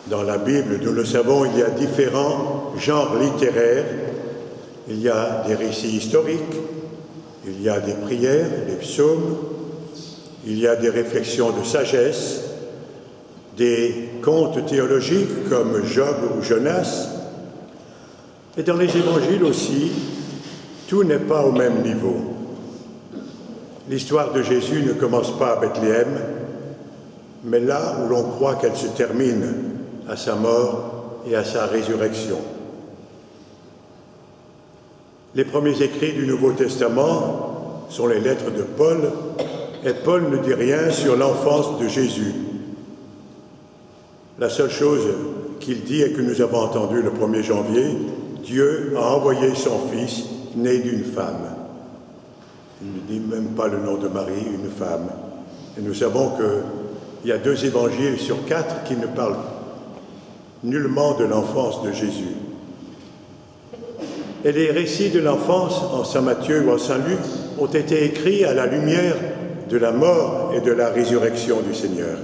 Dans la Bible, nous le savons, il y a différents genres littéraires. Il y a des récits historiques, il y a des prières, des psaumes, il y a des réflexions de sagesse, des contes théologiques comme Job ou Jonas. Et dans les évangiles aussi, tout n'est pas au même niveau. L'histoire de Jésus ne commence pas à Bethléem, mais là où l'on croit qu'elle se termine, à sa mort et à sa résurrection. Les premiers écrits du Nouveau Testament sont les lettres de Paul, et Paul ne dit rien sur l'enfance de Jésus. La seule chose qu'il dit est que nous avons entendu le 1er janvier, Dieu a envoyé son Fils, né d'une femme. Il ne dit même pas le nom de Marie, une femme. Et nous savons qu'il y a 2 évangiles sur 4 qui ne parlent nullement de l'enfance de Jésus. Et les récits de l'enfance en Saint Matthieu ou en Saint Luc ont été écrits à la lumière de la mort et de la résurrection du Seigneur.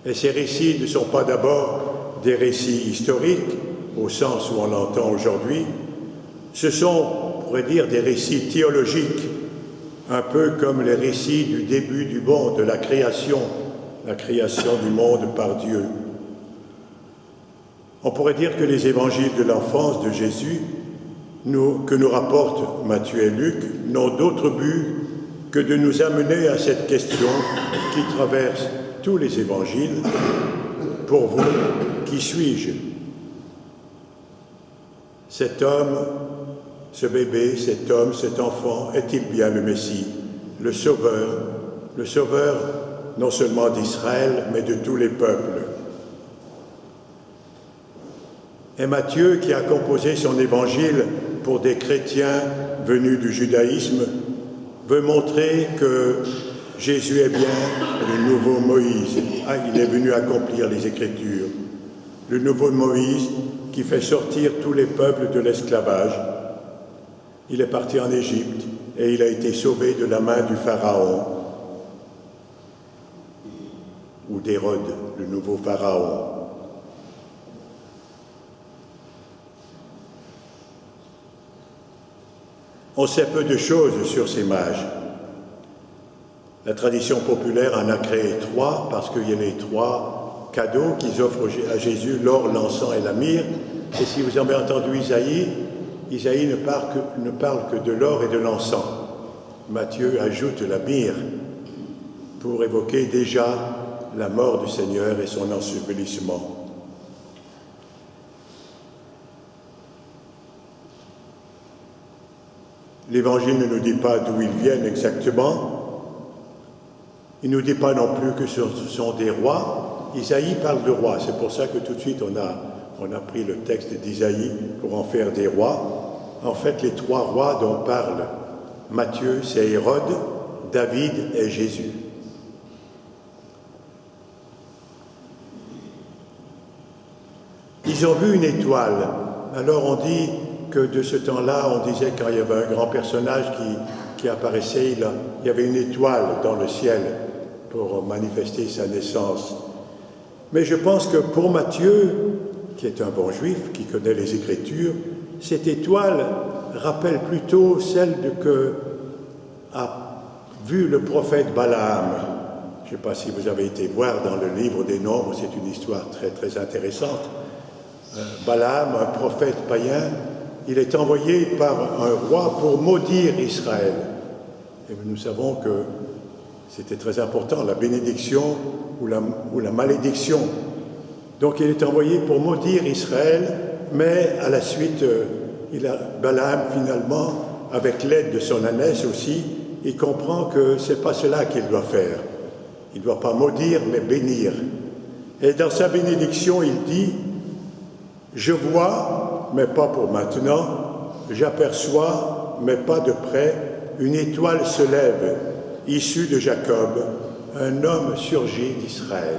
Et ces récits ne sont pas d'abord des récits historiques, au sens où on l'entend aujourd'hui, ce sont, on pourrait dire, des récits théologiques, un peu comme les récits du début du monde, de la création du monde par Dieu. On pourrait dire que les évangiles de l'enfance de Jésus, que nous rapportent Matthieu et Luc, n'ont d'autre but que de nous amener à cette question qui traverse tous les évangiles. Pour vous, qui suis-je? Cet homme, ce bébé, cet homme, cet enfant, est-il bien le Messie, le Sauveur non seulement d'Israël, mais de tous les peuples? Et Matthieu, qui a composé son évangile pour des chrétiens venus du judaïsme, veut montrer que Jésus est bien le nouveau Moïse. Il est venu accomplir les Écritures. Le nouveau Moïse qui fait sortir tous les peuples de l'esclavage. Il est parti en Égypte et il a été sauvé de la main du Pharaon ou d'Hérode, le nouveau Pharaon. On sait peu de choses sur ces mages. La tradition populaire en a créé 3 parce qu'il y a les 3 cadeaux qu'ils offrent à Jésus, l'or, l'encens et la myrrhe. Et si vous avez entendu Isaïe ne parle que de l'or et de l'encens. Matthieu ajoute la myrrhe pour évoquer déjà la mort du Seigneur et son ensevelissement. L'Évangile ne nous dit pas d'où ils viennent exactement. Il ne nous dit pas non plus que ce sont des rois. Isaïe parle de rois. C'est pour ça que tout de suite on a pris le texte d'Isaïe pour en faire des rois. En fait, les 3 rois dont parle Matthieu, c'est Hérode, David et Jésus. Ils ont vu une étoile. Alors on dit que de ce temps-là, on disait quand il y avait un grand personnage qui apparaissait, il y avait une étoile dans le ciel pour manifester sa naissance. Mais je pense que pour Matthieu, qui est un bon juif, qui connaît les Écritures, cette étoile rappelle plutôt celle que a vue le prophète Balaam. Je ne sais pas si vous avez été voir dans le livre des Nombres, c'est une histoire très très intéressante. Balaam, un prophète païen, il est envoyé par un roi pour maudire Israël. Et nous savons que c'était très important, la bénédiction ou la malédiction. Donc il est envoyé pour maudire Israël, mais à la suite, Balaam finalement, avec l'aide de son ânesse aussi, il comprend que ce n'est pas cela qu'il doit faire. Il ne doit pas maudire, mais bénir. Et dans sa bénédiction, il dit « Je vois, mais pas pour maintenant, j'aperçois, mais pas de près, une étoile se lève, issue de Jacob, un homme surgit d'Israël. »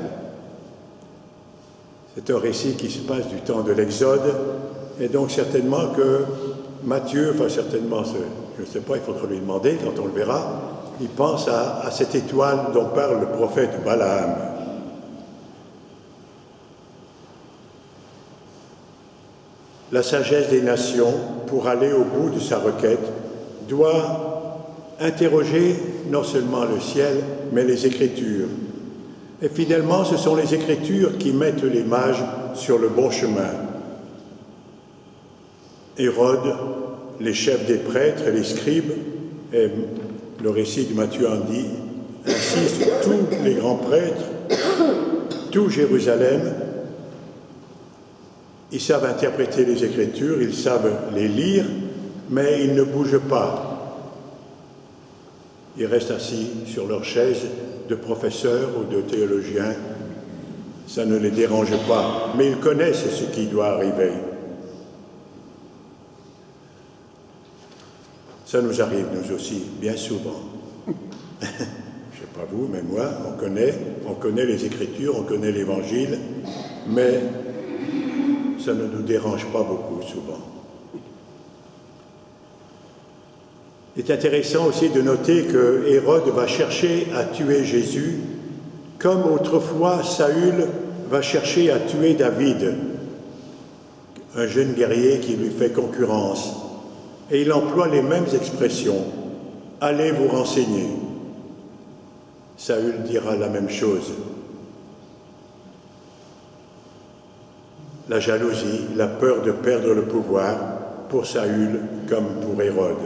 C'est un récit qui se passe du temps de l'Exode, et donc certainement que Matthieu, je ne sais pas, il faudra lui demander quand on le verra, il pense à cette étoile dont parle le prophète Balaam. La sagesse des nations, pour aller au bout de sa requête, doit interroger non seulement le ciel, mais les Écritures. Et finalement, ce sont les Écritures qui mettent les mages sur le bon chemin. Hérode, les chefs des prêtres et les scribes, et le récit de Matthieu en dit, ainsi tous les grands prêtres, tout Jérusalem, ils savent interpréter les Écritures, ils savent les lire, mais ils ne bougent pas. Ils restent assis sur leur chaise de professeurs ou de théologiens. Ça ne les dérange pas, mais ils connaissent ce qui doit arriver. Ça nous arrive, nous aussi, bien souvent. Je ne sais pas vous, mais moi, on connaît les Écritures, on connaît l'Évangile, mais ça ne nous dérange pas beaucoup, souvent. Il est intéressant aussi de noter que Hérode va chercher à tuer Jésus, comme autrefois Saül va chercher à tuer David, un jeune guerrier qui lui fait concurrence. Et il emploie les mêmes expressions. « Allez vous renseigner ». Saül dira la même chose. La jalousie, la peur de perdre le pouvoir, pour Saül comme pour Hérode.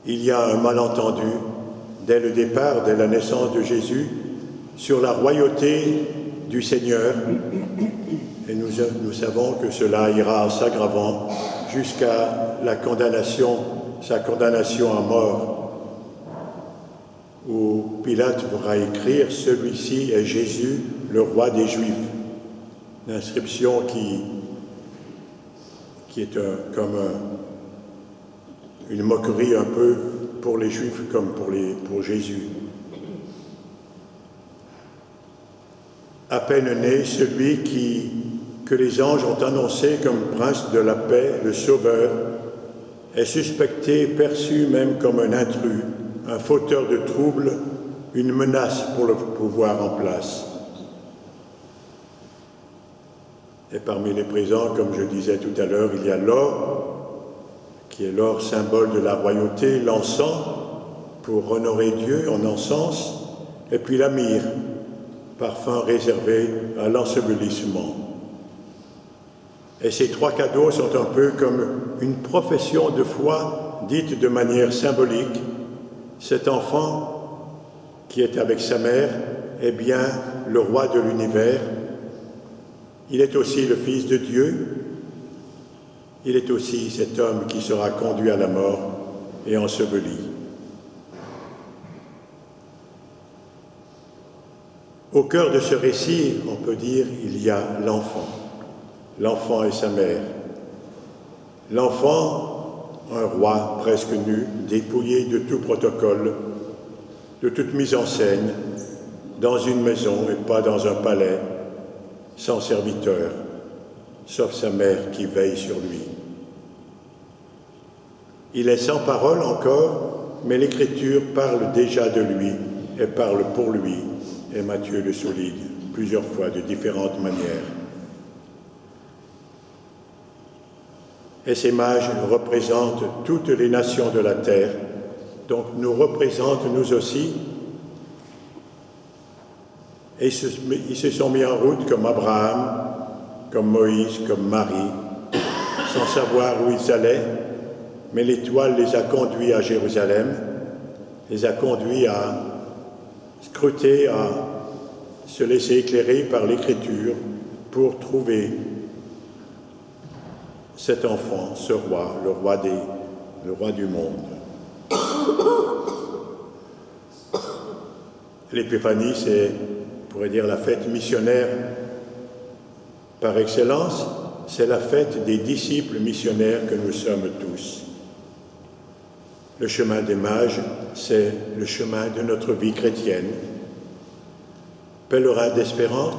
Il y a un malentendu, dès le départ, dès la naissance de Jésus, sur la royauté du Seigneur. Et nous savons que cela ira en s'aggravant jusqu'à sa condamnation à mort, où Pilate pourra écrire « Celui-ci est Jésus, le roi des Juifs ». L'inscription qui est une moquerie un peu pour les Juifs comme pour Jésus. À peine né, celui que les anges ont annoncé comme prince de la paix, le sauveur, est suspecté, perçu même comme un intrus, un fauteur de troubles, une menace pour le pouvoir en place. Et parmi les présents, comme je disais tout à l'heure, il y a l'or, qui est l'or symbole de la royauté, l'encens, pour honorer Dieu en encens, et puis la myrrhe, parfum réservé à l'ensevelissement. Et ces trois cadeaux sont un peu comme une profession de foi dite de manière symbolique. Cet enfant qui est avec sa mère est bien le roi de l'univers. Il est aussi le Fils de Dieu. Il est aussi cet homme qui sera conduit à la mort et enseveli. Au cœur de ce récit, on peut dire, il y a l'enfant et sa mère. L'enfant, un roi presque nu, dépouillé de tout protocole, de toute mise en scène, dans une maison et pas dans un palais, sans serviteur, sauf sa mère qui veille sur lui. Il est sans parole encore, mais l'Écriture parle déjà de lui et parle pour lui, et Matthieu le souligne plusieurs fois de différentes manières. Et ces mages représentent toutes les nations de la terre, donc nous représentent nous aussi. Et ils se sont mis en route comme Abraham, comme Moïse, comme Marie, sans savoir où ils allaient, mais l'étoile les a conduits à Jérusalem, les a conduits à scruter, à se laisser éclairer par l'Écriture pour trouver cet enfant, ce roi, le roi du monde. L'épiphanie, c'est, on pourrait dire, la fête missionnaire par excellence. C'est la fête des disciples missionnaires que nous sommes tous. Le chemin des mages, c'est le chemin de notre vie chrétienne. Pèlerin d'espérance,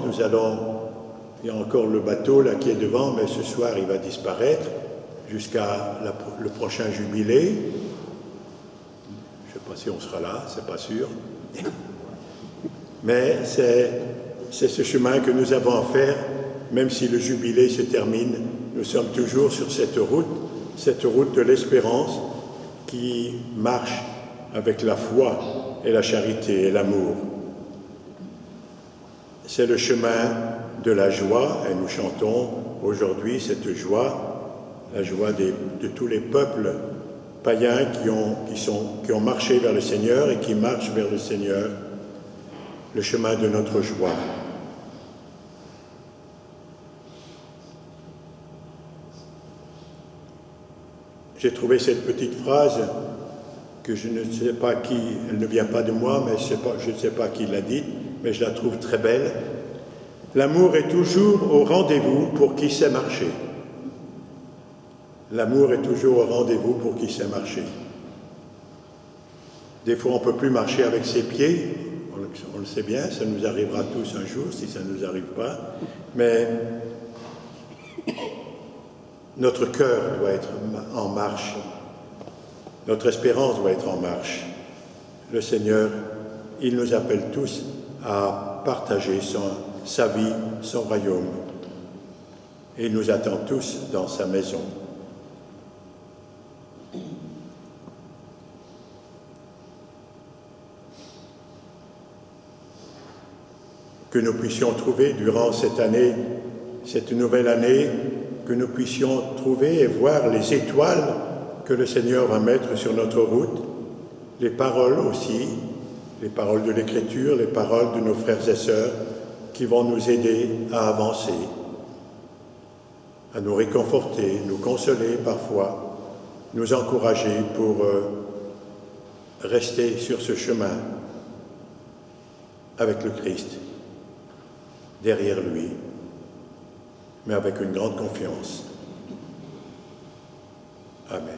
il y a encore le bateau là qui est devant, mais ce soir il va disparaître jusqu'à le prochain jubilé. Je ne sais pas si on sera là, c'est pas sûr. Mais c'est c'est ce chemin que nous avons à faire, même si le jubilé se termine. Nous sommes toujours sur cette route de l'espérance qui marche avec la foi et la charité et l'amour. C'est le chemin de la joie, et nous chantons aujourd'hui cette joie, la joie de tous les peuples païens qui ont marché vers le Seigneur et qui marchent vers le Seigneur, le chemin de notre joie. J'ai trouvé cette petite phrase que je ne sais pas qui, elle ne vient pas de moi, mais je ne sais pas qui l'a dite, mais je la trouve très belle. L'amour est toujours au rendez-vous pour qui sait marcher. L'amour est toujours au rendez-vous pour qui sait marcher. Des fois, on ne peut plus marcher avec ses pieds, on le sait bien, ça nous arrivera tous un jour, si ça ne nous arrive pas, mais notre cœur doit être en marche, notre espérance doit être en marche. Le Seigneur, il nous appelle tous à partager sa vie, son royaume, et il nous attend tous dans sa maison. Que nous puissions trouver durant cette année, cette nouvelle année, que nous puissions trouver et voir les étoiles que le Seigneur va mettre sur notre route, les paroles aussi, les paroles de l'Écriture, les paroles de nos frères et sœurs qui vont nous aider à avancer, à nous réconforter, nous consoler parfois, nous encourager pour rester sur ce chemin avec le Christ, derrière lui, mais avec une grande confiance. Amen.